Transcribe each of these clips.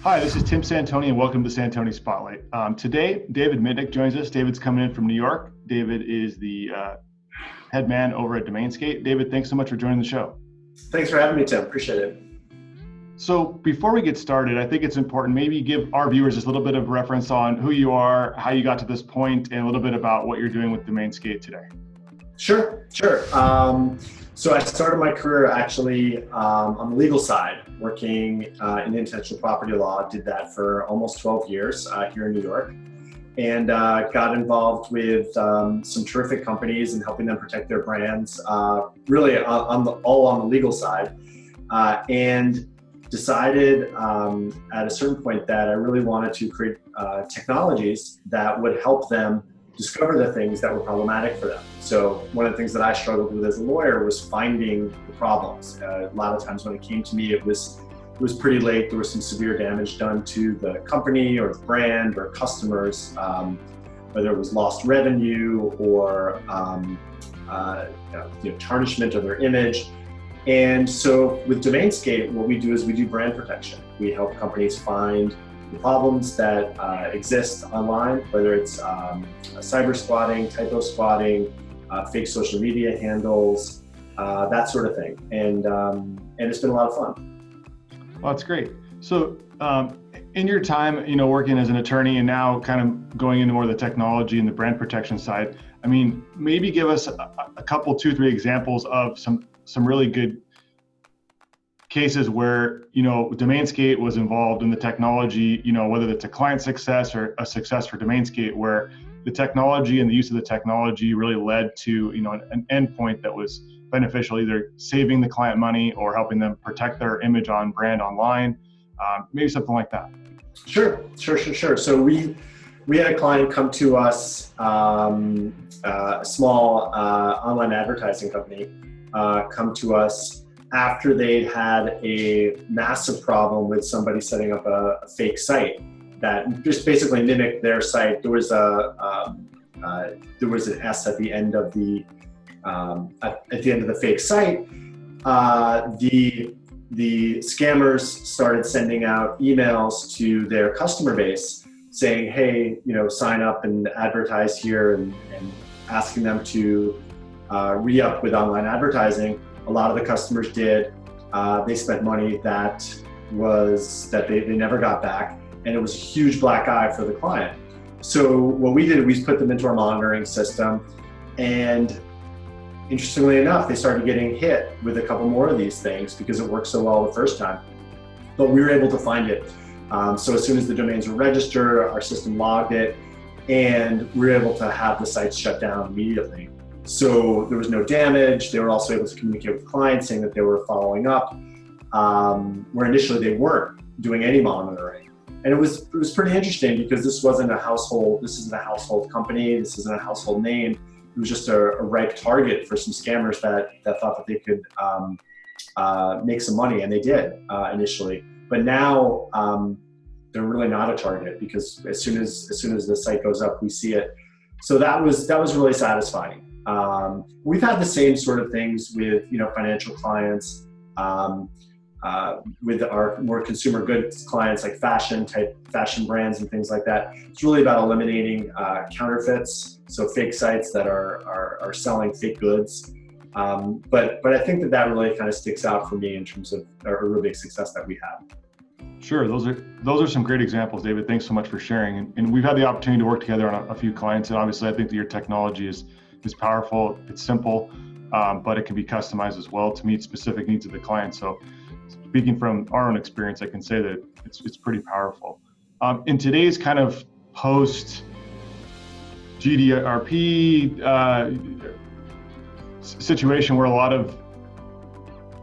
Hi, this is Tim Santoni, and welcome to Santoni Spotlight. Today, David Mitnick joins us. David's coming in from New York. David is the head man over at DomainSkate. David, thanks so much for joining the show. Thanks for having me, Tim. Appreciate it. So before we get started, I think it's important maybe give our viewers just a little bit of reference on who you are, how you got to this point, and a little bit about what you're doing with DomainSkate today. Sure. So I started my career actually on the legal side, working in intellectual property law. Did that for almost 12 years here in New York, and got involved with some terrific companies and helping them protect their brands, really all on the legal side, and decided at a certain point that I really wanted to create technologies that would help them discover the things that were problematic for them. So one of the things that I struggled with as a lawyer was finding the problems. A lot of times when it came to me, it was pretty late. There was some severe damage done to the company or the brand or customers, whether it was lost revenue or tarnishment of their image. And so with DomainSkate, what we do is we do brand protection. We help companies find the problems that exist online, whether it's cyber squatting, typo squatting, fake social media handles, that sort of thing. And it's been a lot of fun. Well, that's great. So in your time, working as an attorney and now kind of going into more of the technology and the brand protection side, I mean, maybe give us a couple, 2-3 examples of some really good cases where, DomainSkate was involved in the technology, whether it's a client success or a success for DomainSkate, where the technology and the use of the technology really led to, an endpoint that was beneficial, either saving the client money or helping them protect their image on brand online, maybe something like that. Sure. So we had a client come to us, a small online advertising company, come to us after they had a massive problem with somebody setting up a fake site that just basically mimicked their site. There was an S at the end of the fake site. The scammers started sending out emails to their customer base saying, "Hey, sign up and advertise here," and asking them to re-up with online advertising. A lot of the customers did. They spent money that they never got back, and it was a huge black eye for the client. So what we did, we put them into our monitoring system, and interestingly enough, they started getting hit with a couple more of these things because it worked so well the first time. But we were able to find it. So as soon as the domains were registered, our system logged it, and we were able to have the sites shut down immediately. So there was no damage. They were also able to communicate with clients saying that they were following up, where initially they weren't doing any monitoring. And it was pretty interesting because this isn't a household company. This isn't a household name. It was just a ripe target for some scammers that thought that they could make some money, and they did initially. But now they're really not a target because as soon as the site goes up, we see it. So that was really satisfying. We've had the same sort of things with financial clients, with our more consumer goods clients like fashion brands and things like that. It's really about eliminating counterfeits, so fake sites that are selling fake goods. But I think that really kind of sticks out for me in terms of a really big success that we have. Sure, those are some great examples, David. Thanks so much for sharing. And we've had the opportunity to work together on a few clients, and obviously I think that your technology is powerful. It's simple, but it can be customized as well to meet specific needs of the client. So speaking from our own experience, I can say that it's pretty powerful. In today's kind of post GDPR situation where a lot of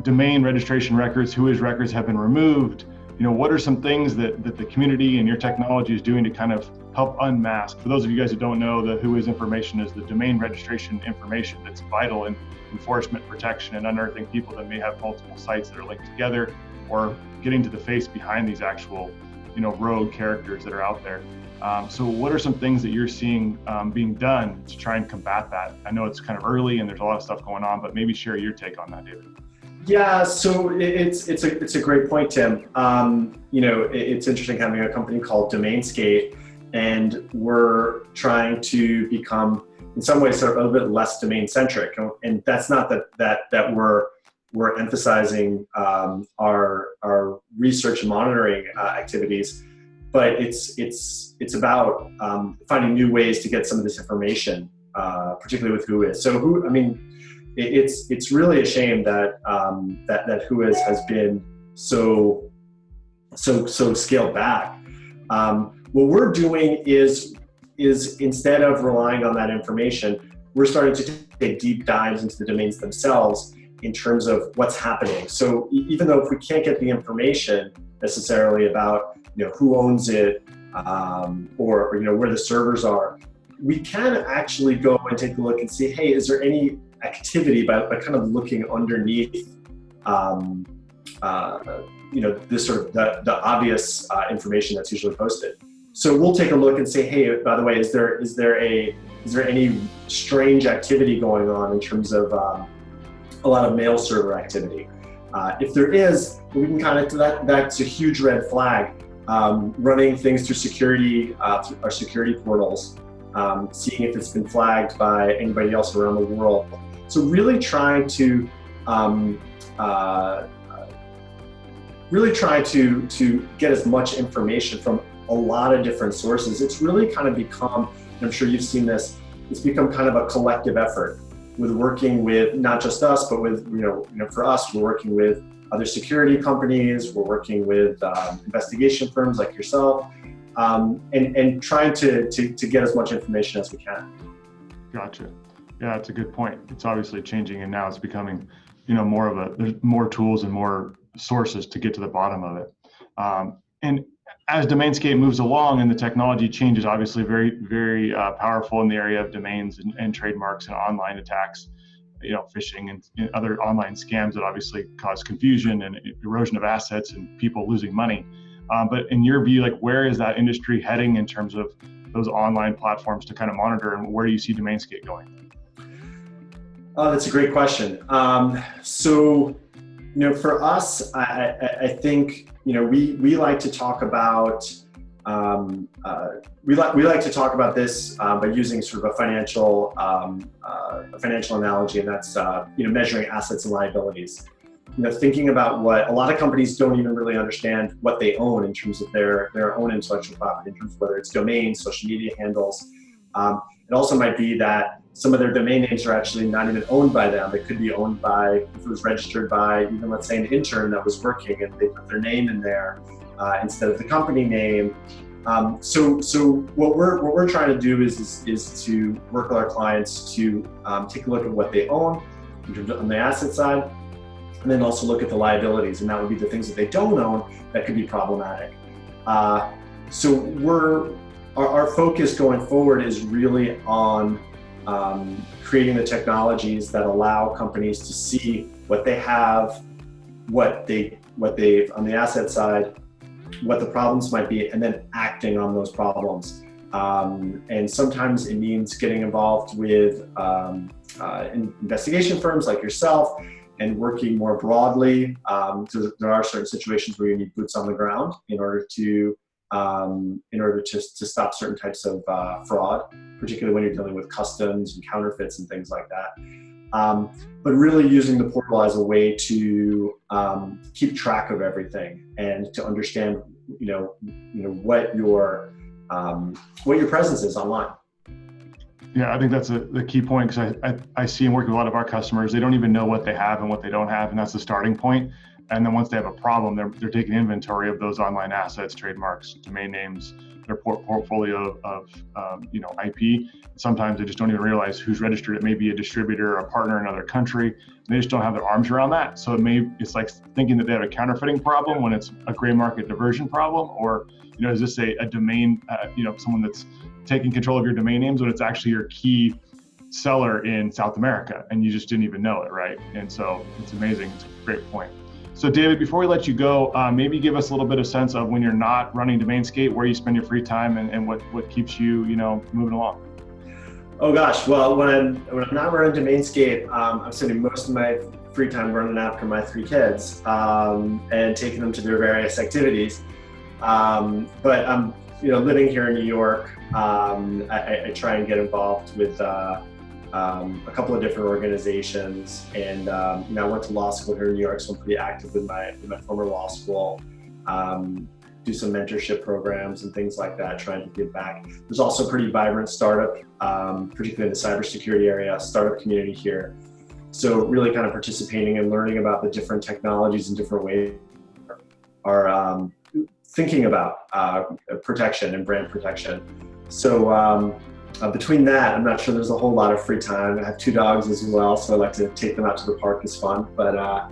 domain registration records, Whois records have been removed, what are some things that the community and your technology is doing to kind of help unmask? For those of you guys who don't know, the Whois information is the domain registration information that's vital in enforcement, protection, and unearthing people that may have multiple sites that are linked together, or getting to the face behind these actual, rogue characters that are out there. So what are some things that you're seeing being done to try and combat that? I know it's kind of early and there's a lot of stuff going on, but maybe share your take on that, David. Yeah, so it's a great point, Tim. It's interesting having a company called DomainSkate, and we're trying to become, in some ways, sort of a little bit less domain centric. And that's not that we're emphasizing our research and monitoring activities, but it's about finding new ways to get some of this information, particularly with Whois. So it's really a shame that that Whois has been so scaled back. What we're doing is instead of relying on that information, we're starting to take deep dives into the domains themselves in terms of what's happening. So even though if we can't get the information necessarily about who owns it or where the servers are, we can actually go and take a look and see, hey, is there any activity by kind of looking underneath this sort of the obvious information that's usually posted. So we'll take a look and say, hey, by the way, is there any strange activity going on in terms of a lot of mail server activity? If there is, we can kind of, that's a huge red flag. Running things through security, through our security portals, seeing if it's been flagged by anybody else around the world. So really trying to get as much information from a lot of different sources. It's really kind of become, and I'm sure you've seen this, it's become kind of a collective effort with working with not just us, but with, for us, we're working with other security companies, we're working with investigation firms like yourself, and trying to get as much information as we can. Gotcha. Yeah, that's a good point. It's obviously changing, and now it's becoming, there's more tools and more sources to get to the bottom of it. And as DomainSkate moves along and the technology changes, obviously very, very powerful in the area of domains and trademarks and online attacks, phishing and other online scams that obviously cause confusion and erosion of assets and people losing money. But in your view, where is that industry heading in terms of those online platforms to kind of monitor, and where do you see DomainSkate going? Oh, that's a great question. For us, I think we like to talk about we like to talk about this by using sort of a financial analogy, and that's measuring assets and liabilities. Thinking about what a lot of companies don't even really understand what they own in terms of their own intellectual property, in terms of whether it's domains, social media handles. It also might be that some of their domain names are actually not even owned by them. It could be owned by, if it was registered by even, let's say, an intern that was working, and they put their name in there instead of the company name. So what we're trying to do is to work with our clients to take a look at what they own in terms of on the asset side, and then also look at the liabilities, and that would be the things that they don't own that could be problematic. So our focus going forward is really on creating the technologies that allow companies to see what they have, what they've on the asset side, what the problems might be, and then acting on those problems. And sometimes it means getting involved with investigation firms like yourself and working more broadly. So there are certain situations where you need boots on the ground in order to stop certain types of fraud, particularly when you're dealing with customs and counterfeits and things like that. But really using the portal as a way to keep track of everything and to understand, what your presence is online. Yeah, I think that's the key point, because I see and work with a lot of our customers. They don't even know what they have and what they don't have, and that's the starting point. And then once they have a problem, they're taking inventory of those online assets, trademarks, domain names, their portfolio of IP. Sometimes they just don't even realize who's registered. It may be a distributor or a partner in another country. They just don't have their arms around that. So it's like thinking that they have a counterfeiting problem when it's a gray market diversion problem, or is this a domain, someone that's taking control of your domain names when it's actually your key seller in South America and you just didn't even know it, right? And so it's amazing. It's a great point. So David, before we let you go, maybe give us a little bit of sense of when you're not running DomainSkate, where you spend your free time and what keeps you, moving along. Oh gosh, well, when I'm not running DomainSkate, I'm spending most of my free time running after my 3 kids and taking them to their various activities. But I'm, living here in New York. I try and get involved with a couple of different organizations, and I went to law school here in New York, so I'm pretty active with my former law school. Do some mentorship programs and things like that, trying to give back. There's also a pretty vibrant startup, particularly in the cybersecurity area, startup community here. So really kind of participating and learning about the different technologies and different ways are thinking about protection and brand protection. So between that, I'm not sure there's a whole lot of free time. I have 2 dogs as well, so I like to take them out to the park. It's fun, but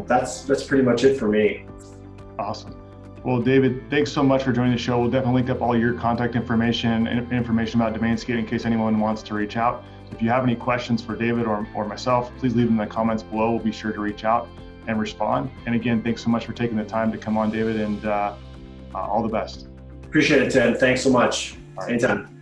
that's pretty much it for me. Awesome. Well, David, thanks so much for joining the show. We'll definitely link up all your contact information and information about DomainSkate in case anyone wants to reach out. If you have any questions for David or myself, please leave them in the comments below. We'll be sure to reach out and respond. And again, thanks so much for taking the time to come on, David, and all the best. Appreciate it, Ted. Thanks so much. Anytime.